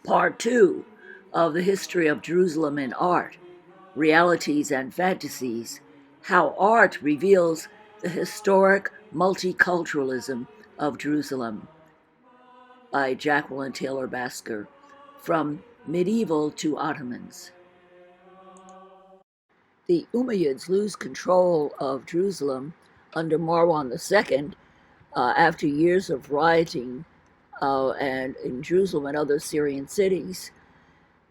Part 2 of the history of Jerusalem in art, realities and fantasies, how art reveals the historic multiculturalism of Jerusalem, by Jacqueline Taylor Basker, from medieval to Ottomans. The Umayyads lose control of Jerusalem under Marwan II after years of rioting and in Jerusalem and other Syrian cities.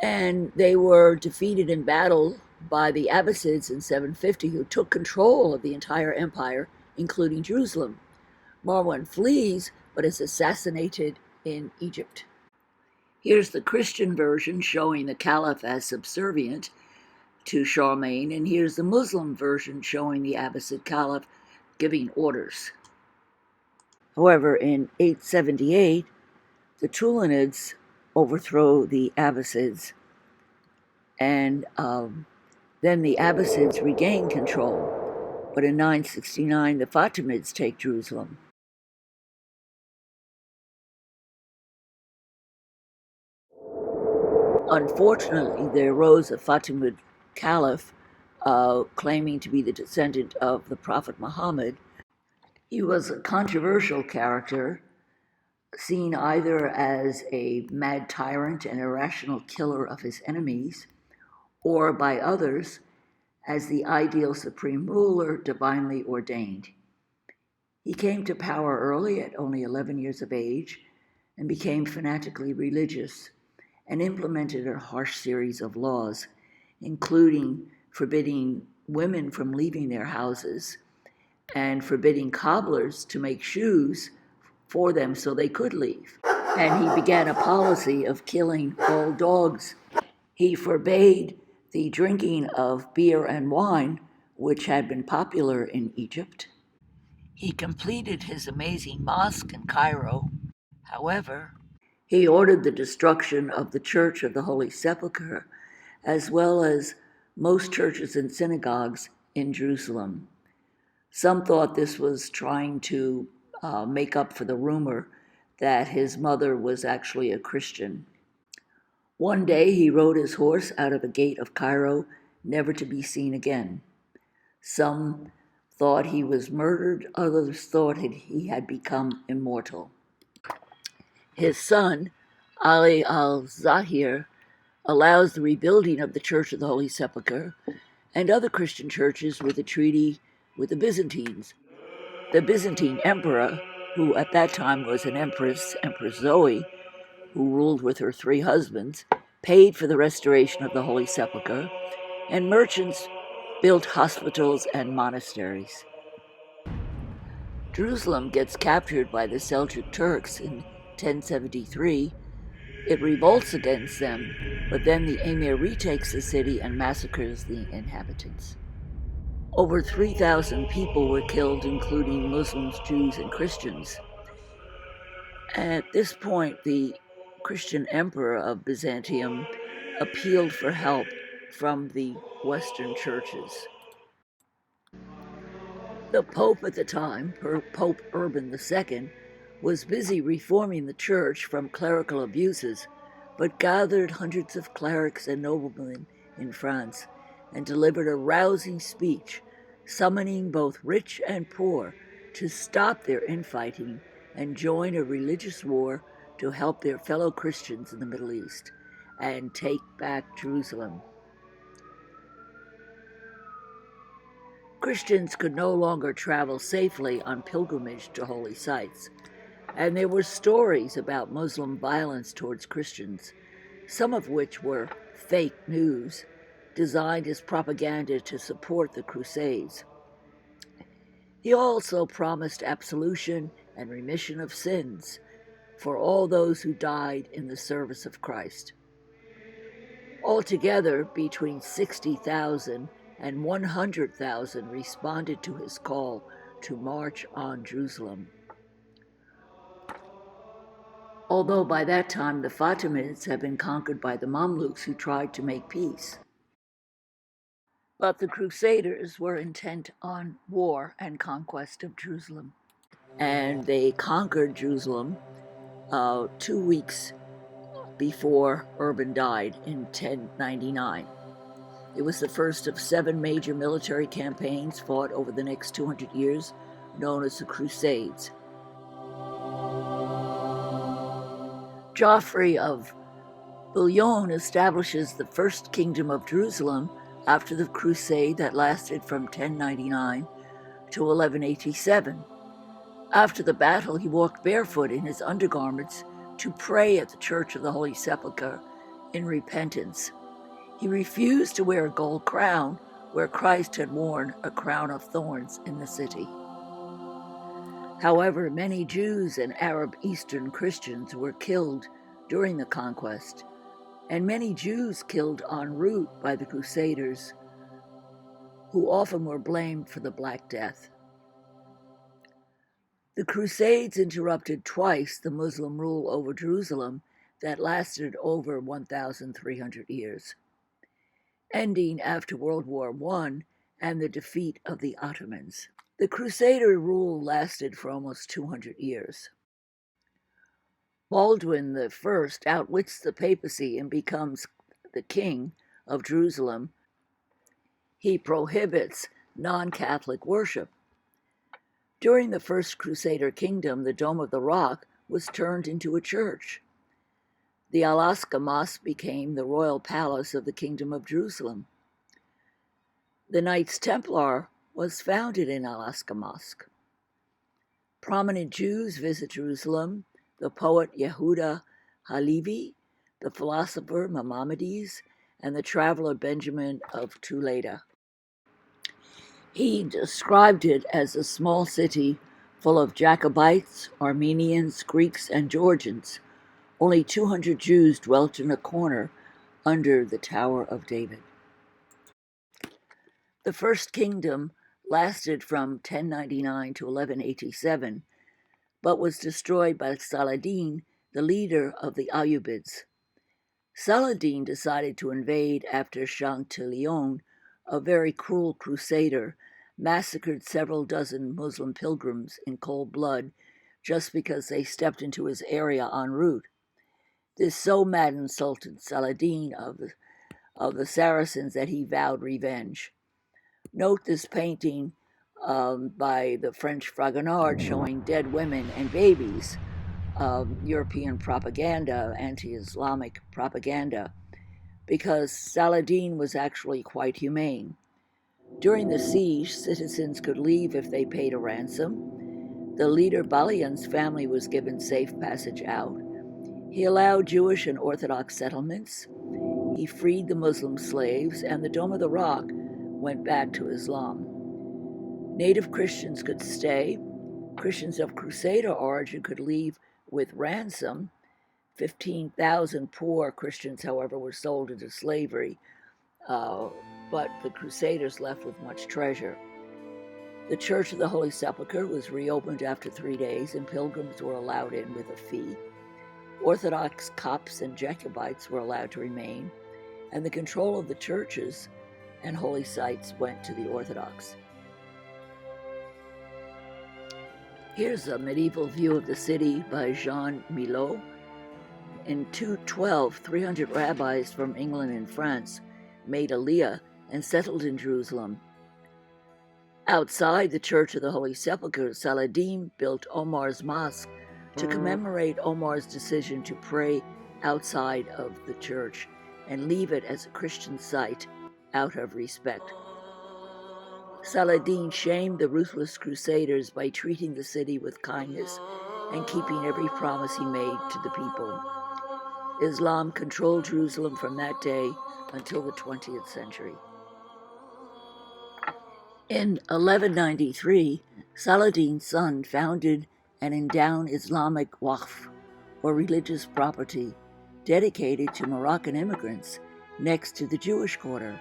And they were defeated in battle by the Abbasids in 750, who took control of the entire empire, including Jerusalem. Marwan flees, but is assassinated in Egypt. Here's the Christian version showing the Caliph as subservient to Charlemagne, and here's the Muslim version showing the Abbasid Caliph giving orders. However, in 878, the Tulunids overthrow the Abbasids, and then the Abbasids regain control. But in 969, the Fatimids take Jerusalem. Unfortunately, there arose a Fatimid caliph claiming to be the descendant of the Prophet Muhammad. He was a controversial character, seen either as a mad tyrant and irrational killer of his enemies, or by others as the ideal supreme ruler divinely ordained. He came to power early at only 11 years of age and became fanatically religious and implemented a harsh series of laws, including forbidding women from leaving their houses and forbidding cobblers to make shoes for them so they could leave. And he began a policy of killing all dogs. He forbade the drinking of beer and wine, which had been popular in Egypt. He completed his amazing mosque in Cairo. However, he ordered the destruction of the Church of the Holy Sepulchre, as well as most churches and synagogues in Jerusalem. Some thought this was trying to make up for the rumor that his mother was actually a Christian. One day he rode his horse out of a gate of Cairo, never to be seen again. Some thought he was murdered, others thought he had become immortal. His son, Ali al-Zahir, allows the rebuilding of the Church of the Holy Sepulchre and other Christian churches with a treaty with the Byzantines. The Byzantine emperor, who at that time was an empress, Empress Zoe, who ruled with her 3 husbands, paid for the restoration of the Holy Sepulchre, and merchants built hospitals and monasteries. Jerusalem gets captured by the Seljuk Turks in 1073. It revolts against them, but then the emir retakes the city and massacres the inhabitants. Over 3,000 people were killed, including Muslims, Jews, and Christians. At this point, the Christian emperor of Byzantium appealed for help from the Western churches. The Pope at the time, Pope Urban II, was busy reforming the church from clerical abuses, but gathered hundreds of clerics and noblemen in France and delivered a rousing speech summoning both rich and poor to stop their infighting and join a religious war to help their fellow Christians in the Middle East and take back Jerusalem. Christians could no longer travel safely on pilgrimage to holy sites, and there were stories about Muslim violence towards Christians, some of which were fake news, designed as propaganda to support the Crusades. He also promised absolution and remission of sins for all those who died in the service of Christ. Altogether, between 60,000 and 100,000 responded to his call to march on Jerusalem. Although by that time the Fatimids had been conquered by the Mamluks, who tried to make peace. But the Crusaders were intent on war and conquest of Jerusalem. And they conquered Jerusalem 2 weeks before Urban died in 1099. It was the first of 7 major military campaigns fought over the next 200 years, known as the Crusades. Geoffrey of Bouillon establishes the First Kingdom of Jerusalem after the crusade that lasted from 1099 to 1187. After the battle, he walked barefoot in his undergarments to pray at the Church of the Holy Sepulchre in repentance. He refused to wear a gold crown where Christ had worn a crown of thorns in the city. However, many Jews and Arab Eastern Christians were killed during the conquest, and many Jews killed en route by the Crusaders, who often were blamed for the Black Death. The Crusades interrupted twice the Muslim rule over Jerusalem that lasted over 1,300 years, ending after World War I and the defeat of the Ottomans. The Crusader rule lasted for almost 200 years. Baldwin I outwits the papacy and becomes the king of Jerusalem. He prohibits non-Catholic worship. During the First Crusader kingdom, the Dome of the Rock was turned into a church. The Al-Aqsa Mosque became the royal palace of the Kingdom of Jerusalem. The Knights Templar was founded in Al-Aqsa Mosque. Prominent Jews visit Jerusalem: the poet Yehuda Halevi, the philosopher Maimonides, and the traveler Benjamin of Tuleda. He described it as a small city full of Jacobites, Armenians, Greeks, and Georgians. Only 200 Jews dwelt in a corner under the Tower of David. The First Kingdom lasted from 1099 to 1187, but was destroyed by Saladin, the leader of the Ayyubids. Saladin decided to invade after Chantillon, a very cruel crusader, massacred several dozen Muslim pilgrims in cold blood just because they stepped into his area en route. This so maddened Sultan Saladin of the Saracens that he vowed revenge. Note this painting by the French Fragonard showing dead women and babies, European propaganda, anti-Islamic propaganda, because Saladin was actually quite humane. During the siege, citizens could leave if they paid a ransom. The leader Balian's family was given safe passage out. He allowed Jewish and Orthodox settlements. He freed the Muslim slaves, and the Dome of the Rock went back to Islam. Native Christians could stay. Christians of Crusader origin could leave with ransom. 15,000 poor Christians, however, were sold into slavery, but the Crusaders left with much treasure. The Church of the Holy Sepulchre was reopened after 3 days, and pilgrims were allowed in with a fee. Orthodox Copts and Jacobites were allowed to remain, and the control of the churches and holy sites went to the Orthodox. Here's a medieval view of the city by Jean Millot. In 212, 300 rabbis from England and France made aliyah and settled in Jerusalem. Outside the Church of the Holy Sepulchre, Saladin built Omar's Mosque to commemorate Omar's decision to pray outside of the church and leave it as a Christian site out of respect. Saladin shamed the ruthless Crusaders by treating the city with kindness and keeping every promise he made to the people. Islam controlled Jerusalem from that day until the 20th century. In 1193, Saladin's son founded and endowed Islamic Waqf, or religious property, dedicated to Moroccan immigrants next to the Jewish quarter,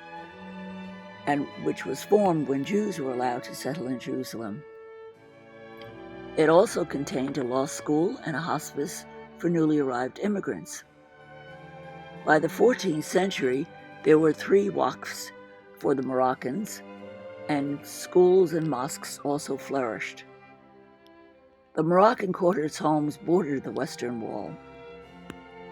and which was formed when Jews were allowed to settle in Jerusalem. It also contained a law school and a hospice for newly arrived immigrants. By the 14th century, there were 3 waqfs for the Moroccans, and schools and mosques also flourished. The Moroccan quarter's homes bordered the Western Wall.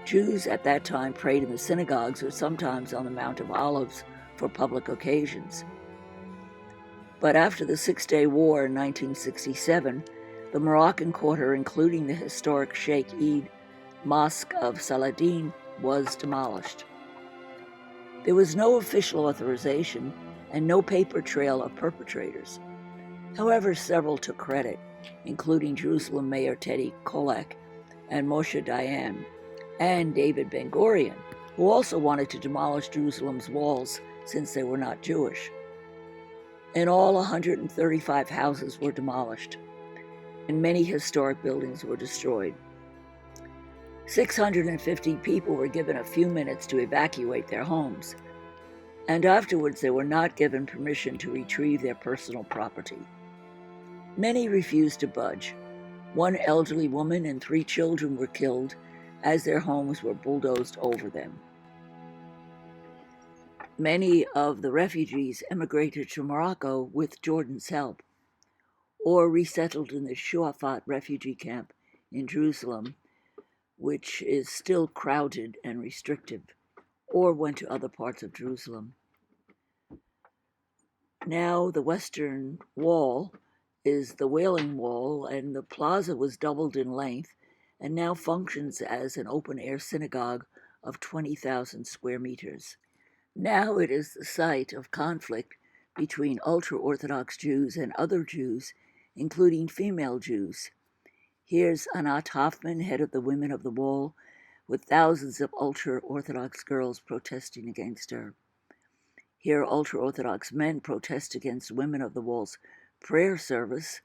Jews at that time prayed in the synagogues or sometimes on the Mount of Olives for public occasions. But after the Six-Day War in 1967, the Moroccan quarter, including the historic Sheikh Eid Mosque of Saladin, was demolished. There was no official authorization and no paper trail of perpetrators. However, several took credit, including Jerusalem Mayor Teddy Kollek and Moshe Dayan, and David Ben-Gurion, who also wanted to demolish Jerusalem's walls since they were not Jewish. In all, 135 houses were demolished, and many historic buildings were destroyed. 650 people were given a few minutes to evacuate their homes, and afterwards they were not given permission to retrieve their personal property. Many refused to budge. One elderly woman and 3 children were killed as their homes were bulldozed over them. Many of the refugees emigrated to Morocco with Jordan's help, or resettled in the Shuafat refugee camp in Jerusalem, which is still crowded and restrictive, or went to other parts of Jerusalem. Now the Western Wall is the Wailing Wall, and the plaza was doubled in length and now functions as an open-air synagogue of 20,000 square meters. Now it is the site of conflict between ultra-Orthodox Jews and other Jews, including female Jews. Here's Anat Hoffman, head of the Women of the Wall, with thousands of ultra-Orthodox girls protesting against her. Here ultra-Orthodox men protest against Women of the Wall's prayer service.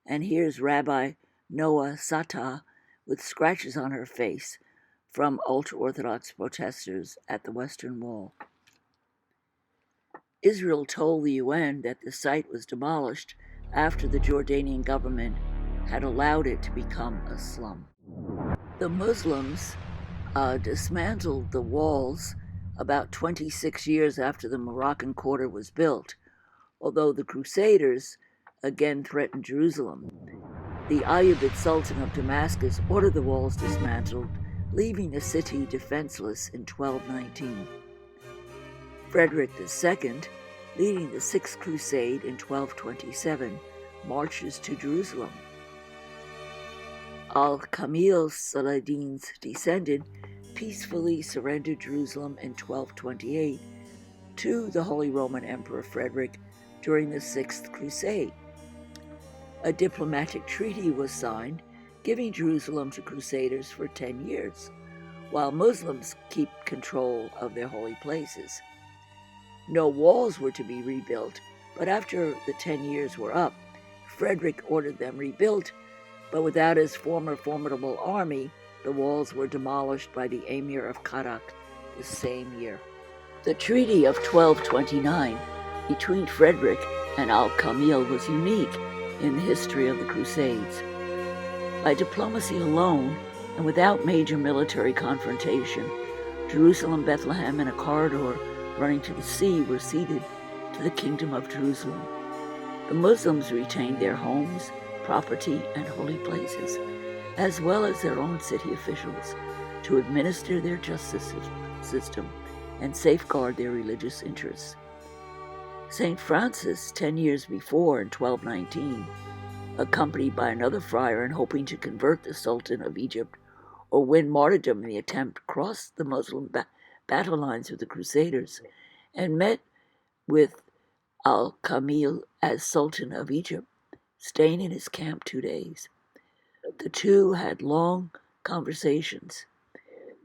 And here's Rabbi Noah Satah with scratches on her face from ultra-Orthodox protesters at the Western Wall. Israel told the UN that the site was demolished after the Jordanian government had allowed it to become a slum. The Muslims dismantled the walls about 26 years after the Moroccan quarter was built, although the Crusaders again threatened Jerusalem. The Ayyubid Sultan of Damascus ordered the walls dismantled, leaving the city defenseless in 1219. Frederick II, leading the Sixth Crusade in 1227, marches to Jerusalem. Al-Kamil, Saladin's descendant, peacefully surrendered Jerusalem in 1228 to the Holy Roman Emperor Frederick during the Sixth Crusade. A diplomatic treaty was signed, giving Jerusalem to Crusaders for 10 years, while Muslims keep control of their holy places. No walls were to be rebuilt, but after the 10 years were up, Frederick ordered them rebuilt, but without his former formidable army, the walls were demolished by the Emir of Karak the same year. The Treaty of 1229 between Frederick and Al-Kamil was unique in the history of the Crusades. By diplomacy alone, and without major military confrontation, Jerusalem, Bethlehem, and a corridor running to the sea were ceded to the Kingdom of Jerusalem. The Muslims retained their homes, property, and holy places, as well as their own city officials, to administer their justice system and safeguard their religious interests. St.Francis, 10 years before, in 1219, accompanied by another friar and hoping to convert the Sultan of Egypt or win martyrdom in the attempt, crossed the Muslim battle lines with the Crusaders and met with Al-Kamil as Sultan of Egypt, staying in his camp 2 days. The two had long conversations.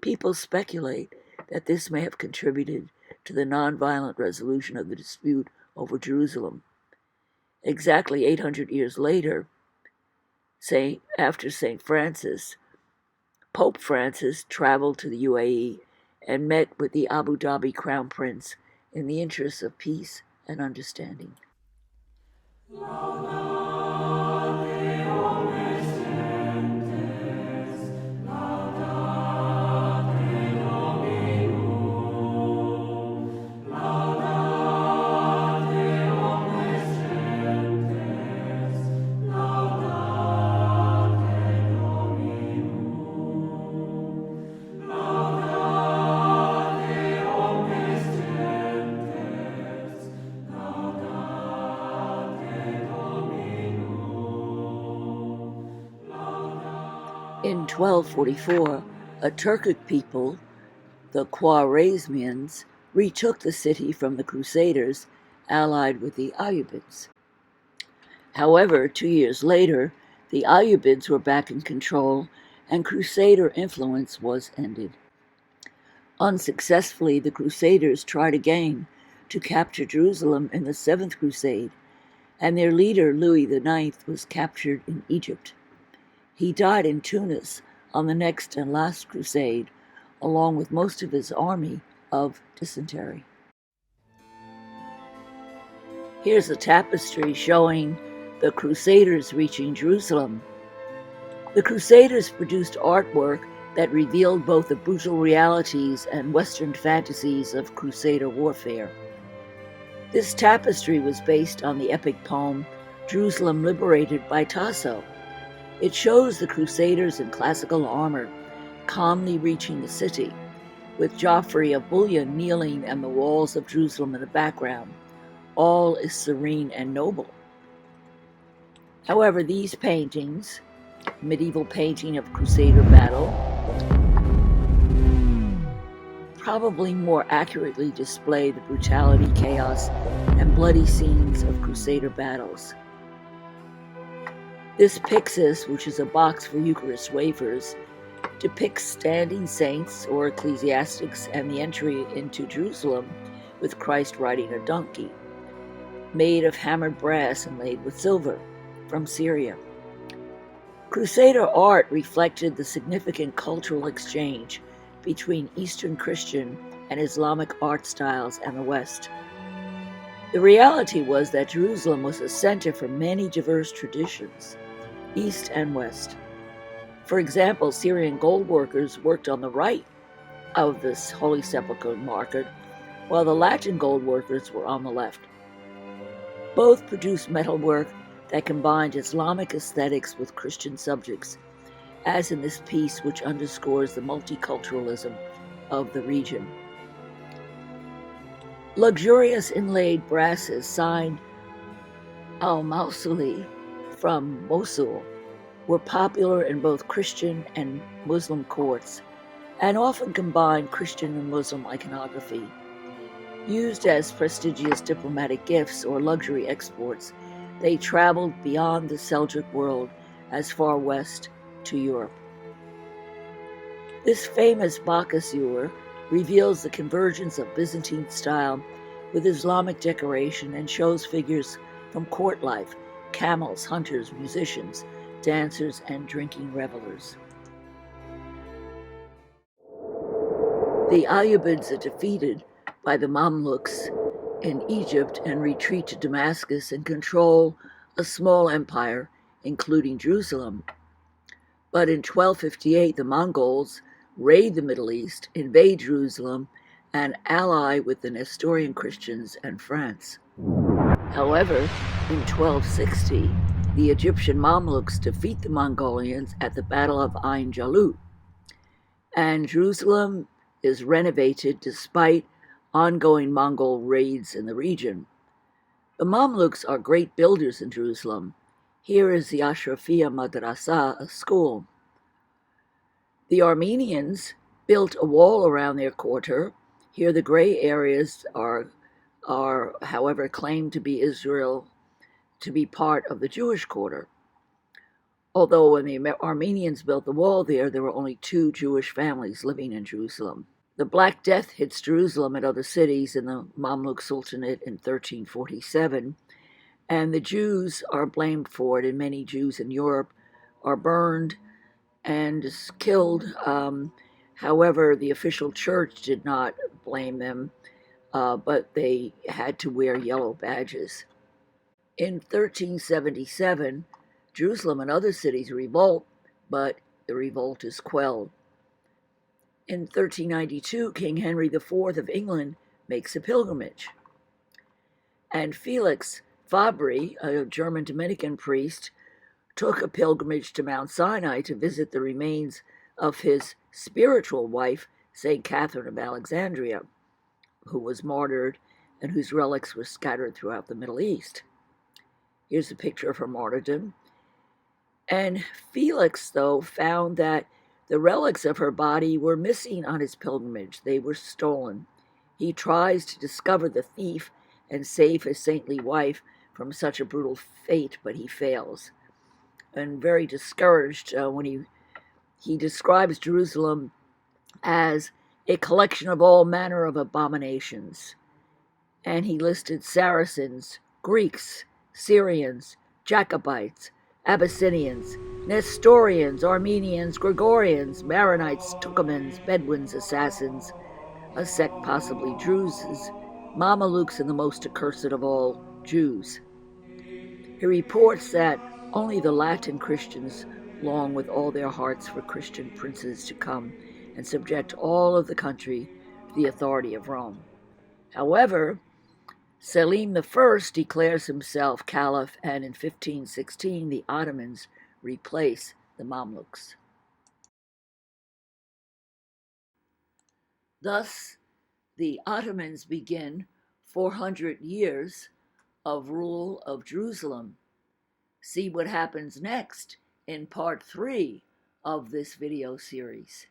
People speculate that this may have contributed to the nonviolent resolution of the dispute over Jerusalem. Exactly 800 years later, after St. Francis, Pope Francis traveled to the UAE and met with the Abu Dhabi Crown Prince in the interests of peace and understanding. 1244, a Turkic people, the Khwarezmians, retook the city from the Crusaders, allied with the Ayyubids. However, 2 years later, the Ayyubids were back in control, and Crusader influence was ended. Unsuccessfully, the Crusaders tried again to capture Jerusalem in the Seventh Crusade, and their leader, Louis IX, was captured in Egypt. He died in Tunis on the next and last crusade, along with most of his army, of dysentery. Here's a tapestry showing the Crusaders reaching Jerusalem. The Crusaders produced artwork that revealed both the brutal realities and Western fantasies of Crusader warfare. This tapestry was based on the epic poem Jerusalem Liberated by Tasso. It shows the Crusaders in classical armor, calmly reaching the city, with Joffrey of Bouillon kneeling and the walls of Jerusalem in the background. All is serene and noble. However, these paintings, medieval painting of Crusader battle, probably more accurately display the brutality, chaos, and bloody scenes of Crusader battles. This pyxis, which is a box for Eucharist wafers, depicts standing saints or ecclesiastics and the entry into Jerusalem with Christ riding a donkey, made of hammered brass and laid with silver, from Syria. Crusader art reflected the significant cultural exchange between Eastern Christian and Islamic art styles and the West. The reality was that Jerusalem was a center for many diverse traditions, East and West. For example, Syrian gold workers worked on the right of this Holy Sepulchre market, while the Latin gold workers were on the left. Both produced metalwork that combined Islamic aesthetics with Christian subjects, as in this piece which underscores the multiculturalism of the region. Luxurious inlaid brasses signed al-Mawsili from Mosul were popular in both Christian and Muslim courts, and often combined Christian and Muslim iconography. Used as prestigious diplomatic gifts or luxury exports, they traveled beyond the Seljuk world as far west to Europe. This famous Bakasur reveals the convergence of Byzantine style with Islamic decoration and shows figures from court life, camels, hunters, musicians, dancers, and drinking revelers. The Ayyubids are defeated by the Mamluks in Egypt and retreat to Damascus and control a small empire, including Jerusalem. But in 1258, the Mongols raid the Middle East, invade Jerusalem, and ally with the Nestorian Christians and France. However, in 1260, the Egyptian Mamluks defeat the Mongolians at the Battle of Ain Jalut, and Jerusalem is renovated despite ongoing Mongol raids in the region. The Mamluks are great builders in Jerusalem. Here is the Ashrafia Madrasa, a school. The Armenians built a wall around their quarter. Here the gray areas are however, claimed to be Israel, to be part of the Jewish quarter. Although when the Armenians built the wall there were only 2 Jewish families living in Jerusalem. The Black Death hits Jerusalem and other cities in the Mamluk Sultanate in 1347, and the Jews are blamed for it, and many Jews in Europe are burned and killed. However, the official church did not blame them, but they had to wear yellow badges. In 1377, Jerusalem and other cities revolt, but the revolt is quelled. In 1392, King Henry IV of England makes a pilgrimage. And Felix Fabri, a German Dominican priest, took a pilgrimage to Mount Sinai to visit the remains of his spiritual wife, St. Catherine of Alexandria, who was martyred and whose relics were scattered throughout the Middle East. Here's a picture of her martyrdom. And Felix, though, found that The relics of her body were missing on his pilgrimage. They were stolen. He tries to discover the thief and save his saintly wife from such a brutal fate, but he fails. And very discouraged when he describes Jerusalem as a collection of all manner of abominations. And he listed Saracens, Greeks, Syrians, Jacobites, Abyssinians, Nestorians, Armenians, Gregorians, Maronites, Tucumans, Bedouins, Assassins, a sect possibly Druses, Mamelukes, and the most accursed of all, Jews. He reports that only the Latin Christians long with all their hearts for Christian princes to come and subject all of the country to the authority of Rome. However, Selim I declares himself caliph, and in 1516 the Ottomans replace the Mamluks. Thus, the Ottomans begin 400 years of rule of Jerusalem. See what happens next in part 3 of this video series.